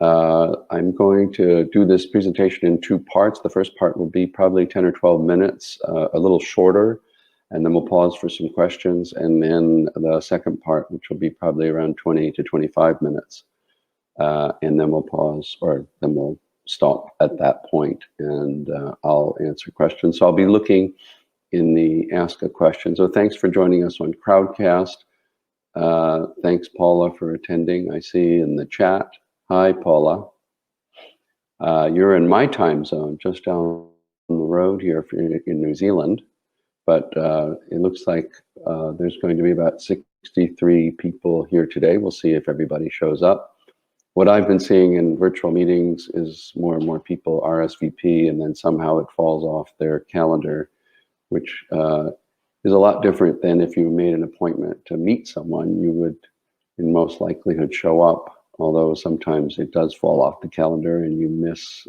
I'm going to do this presentation in two parts. The first part will be probably 10 or 12 minutes, a little shorter, and then we'll pause for some questions. And then the second part, which will be probably around 20 to 25 minutes. And then we'll pause, or then we'll stop at that point, and I'll answer questions. So I'll be looking in the Ask a Question. So thanks for joining us on Crowdcast. Thanks, Paula, for attending. I see in the chat. Hi, Paula. You're in my time zone, just down the road here in New Zealand. But it looks like there's going to be about 63 people here today. We'll see if everybody shows up. What I've been seeing in virtual meetings is more and more people RSVP, and then somehow it falls off their calendar, which is a lot different than if you made an appointment to meet someone. You would, in most likelihood, show up, although sometimes it does fall off the calendar and you miss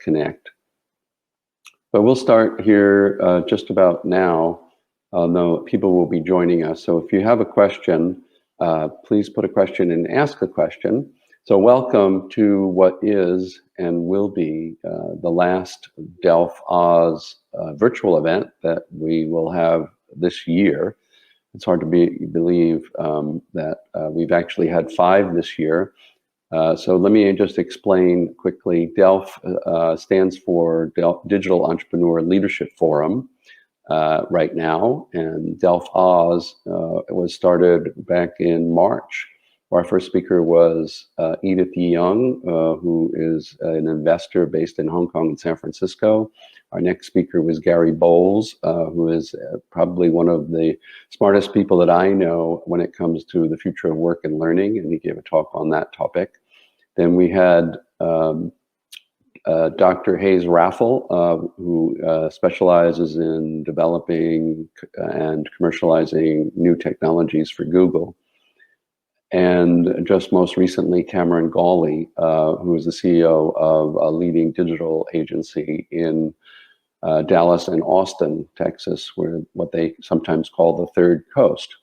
connect. But we'll start here just about now. No, people will be joining us. So if you have a question, please put a question and ask a question. So welcome to what is and will be the last DELF Oz virtual event that we will have this year. It's hard to believe that we've actually had 5 this year. So let me just explain quickly. DELF stands for Digital Entrepreneur Leadership Forum right now, and DELF Oz was started back in March. Our first speaker was Edith Young, who is an investor based in Hong Kong and San Francisco. Our next speaker was Gary Bowles, who is probably one of the smartest people that I know when it comes to the future of work and learning, and he gave a talk on that topic. Then we had Dr. Hayes Raffel, who specializes in developing and commercializing new technologies for Google. And just most recently, Cameron Gawley, who is the CEO of a leading digital agency in Dallas and Austin, Texas, where what they sometimes call the Third Coast.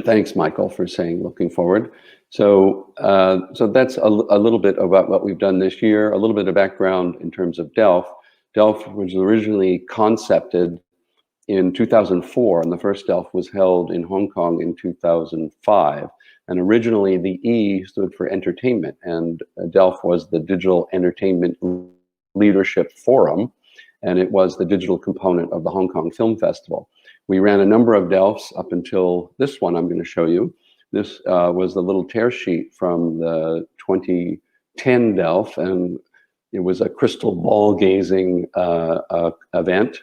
Thanks, Michael, for saying looking forward. So, so that's a little bit about what we've done this year, a little bit of background in terms of DELF. DELF was originally concepted in 2004, and the first DELF was held in Hong Kong in 2005. And originally the E stood for entertainment, and DELF was the Digital Entertainment Leadership Forum, and it was the digital component of the Hong Kong Film Festival. We ran a number of DELFs up until this one I'm going to show you. This was the little tear sheet from the 2010 DELF, and it was a crystal ball gazing event.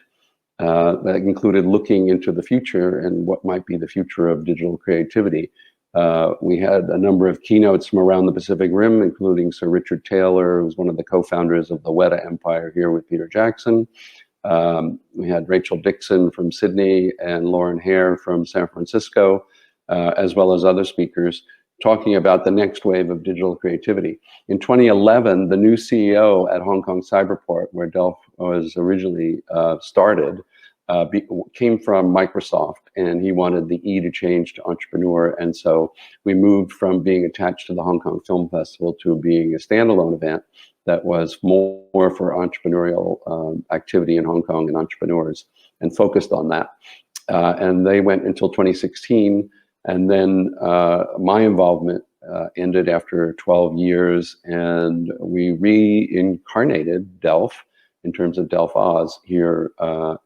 That included looking into the future and what might be the future of digital creativity. We had a number of keynotes from around the Pacific Rim, including Sir Richard Taylor, who's one of the co-founders of the Weta Empire here with Peter Jackson. We had Rachel Dixon from Sydney and Lauren Hare from San Francisco, as well as other speakers, talking about the next wave of digital creativity. In 2011, the new CEO at Hong Kong Cyberport, where DELF was originally started, came from Microsoft, and he wanted the E to change to entrepreneur. And so we moved from being attached to the Hong Kong Film Festival to being a standalone event that was more for entrepreneurial activity in Hong Kong and entrepreneurs, and focused on that. And they went until 2016. And then my involvement ended after 12 years, and we reincarnated DELF in terms of DELF Oz here,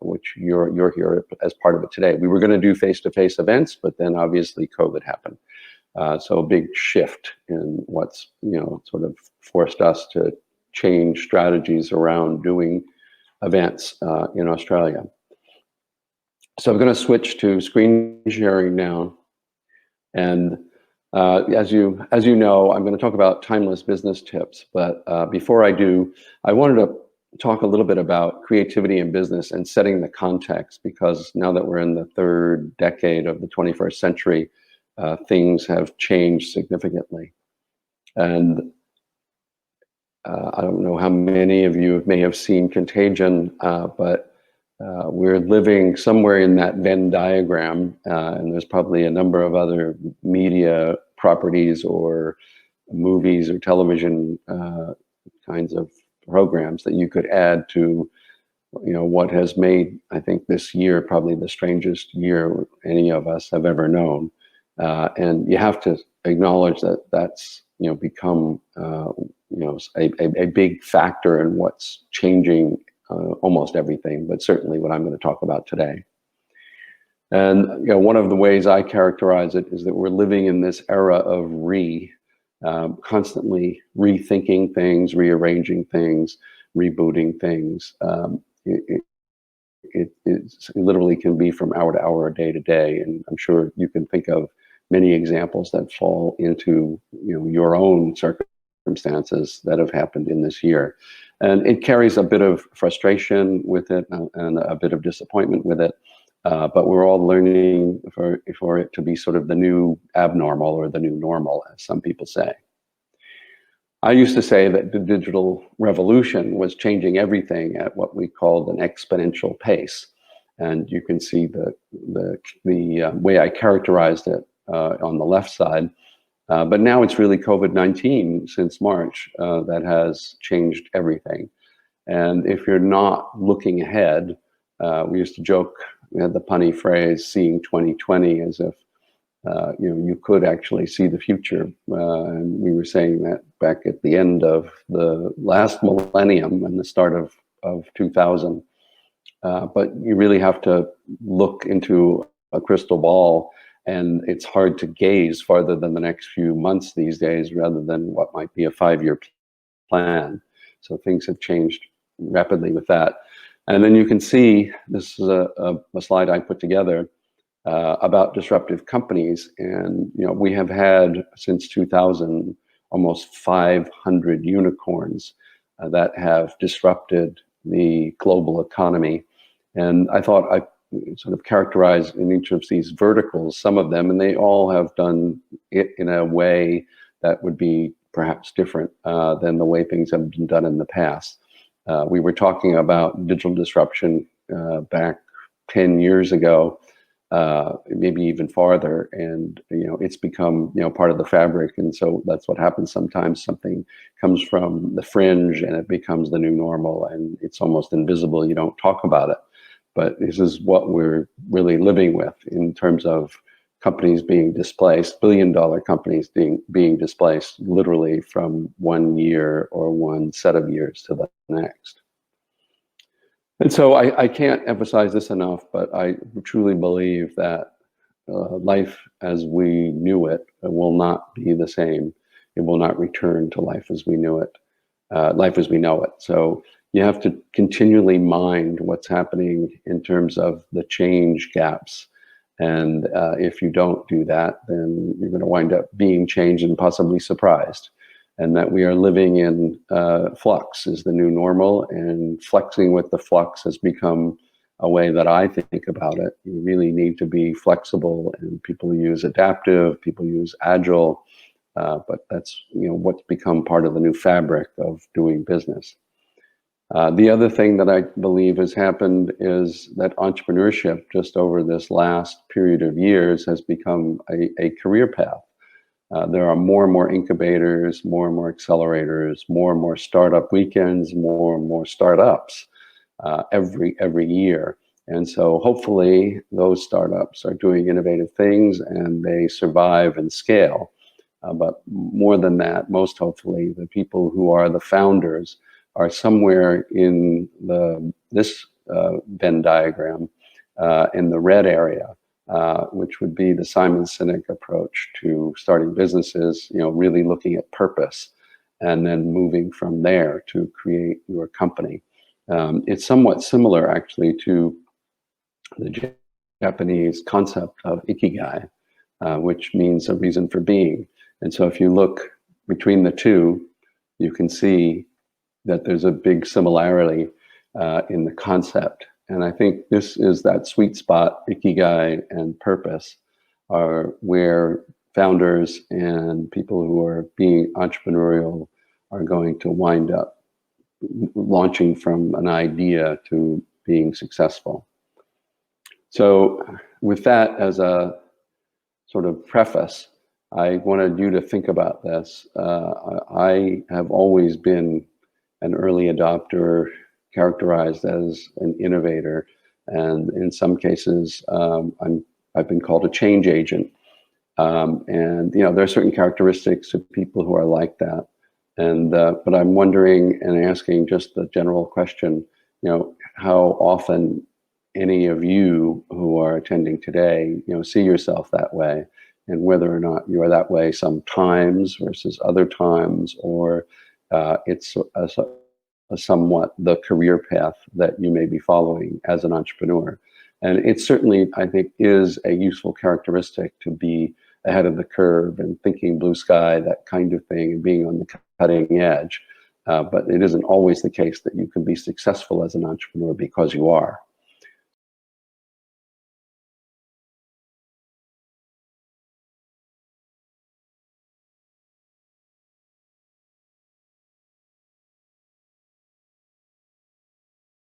which you're here as part of it today. We were going to do face-to-face events, but then obviously COVID happened. So a big shift in what's, sort of forced us to change strategies around doing events in Australia. So I'm going to switch to screen sharing now. And as you know, I'm going to talk about timeless business tips. But before I do, I wanted to talk a little bit about creativity in business and setting the context, because now that we're in the third decade of the 21st century, things have changed significantly. And I don't know how many of you may have seen Contagion, but we're living somewhere in that Venn diagram, and there's probably a number of other media properties or movies or television kinds of programs that you could add to, what has made, I think, this year probably the strangest year any of us have ever known. And you have to acknowledge that that's, become, a big factor in what's changing almost everything, but certainly what I'm going to talk about today. And one of the ways I characterize it is that we're living in this era of constantly rethinking things, rearranging things, rebooting things. It literally can be from hour to hour, day to day, and I'm sure you can think of many examples that fall into your own circumstances that have happened in this year, and it carries a bit of frustration with it and a bit of disappointment with it. But we're all learning for it to be sort of the new abnormal or the new normal, as some people say. I used to say that the digital revolution was changing everything at what we called an exponential pace. And you can see the way I characterized it on the left side. But now it's really COVID-19 since March that has changed everything. And if you're not looking ahead, we used to joke, we had the punny phrase, seeing 2020, as if you could actually see the future. And we were saying that back at the end of the last millennium and the start of 2000. But you really have to look into a crystal ball, and it's hard to gaze farther than the next few months these days, rather than what might be a 5-year plan. So things have changed rapidly with that. And then you can see, this is a slide I put together about disruptive companies. And we have had, since 2000, almost 500 unicorns that have disrupted the global economy. And I thought I sort of characterized in each of these verticals some of them, and they all have done it in a way that would be perhaps different than the way things have been done in the past. We were talking about digital disruption back 10 years ago, maybe even farther, and it's become part of the fabric. And so that's what happens sometimes. Something comes from the fringe and it becomes the new normal, and it's almost invisible. You don't talk about it, but this is what we're really living with in terms of companies being displaced, billion-dollar companies being displaced literally from one year or one set of years to the next. And so I can't emphasize this enough, but I truly believe that life as we knew it will not be the same. It will not return to life as we knew it, life as we know it. So you have to continually mind what's happening in terms of the change gaps. And if you don't do that, then you're going to wind up being changed and possibly surprised. And that we are living in flux is the new normal, and flexing with the flux has become a way that I think about it. You really need to be flexible, and people use adaptive, people use agile, but that's what's become part of the new fabric of doing business. The other thing that I believe has happened is that entrepreneurship, just over this last period of years, has become a career path. There are more and more incubators, more and more accelerators, more and more startup weekends, more and more startups every year. And so hopefully those startups are doing innovative things and they survive and scale. But more than that, most hopefully, the people who are the founders are somewhere in this Venn diagram in the red area. Which would be the Simon Sinek approach to starting businesses, really looking at purpose and then moving from there to create your company. It's somewhat similar, actually, to the Japanese concept of ikigai, which means a reason for being. And so if you look between the two, you can see that there's a big similarity in the concept. And I think this is that sweet spot. Ikigai and purpose are where founders and people who are being entrepreneurial are going to wind up launching from an idea to being successful. So with that as a sort of preface, I wanted you to think about this. I have always been an early adopter, characterized as an innovator, and in some cases, I've been called a change agent. And there are certain characteristics of people who are like that. And but I'm wondering and asking just the general question, how often any of you who are attending today, see yourself that way, and whether or not you are that way sometimes versus other times, or it's a somewhat the career path that you may be following as an entrepreneur. And it certainly, I think, is a useful characteristic to be ahead of the curve and thinking blue sky, that kind of thing, and being on the cutting edge. But it isn't always the case that you can be successful as an entrepreneur because you are.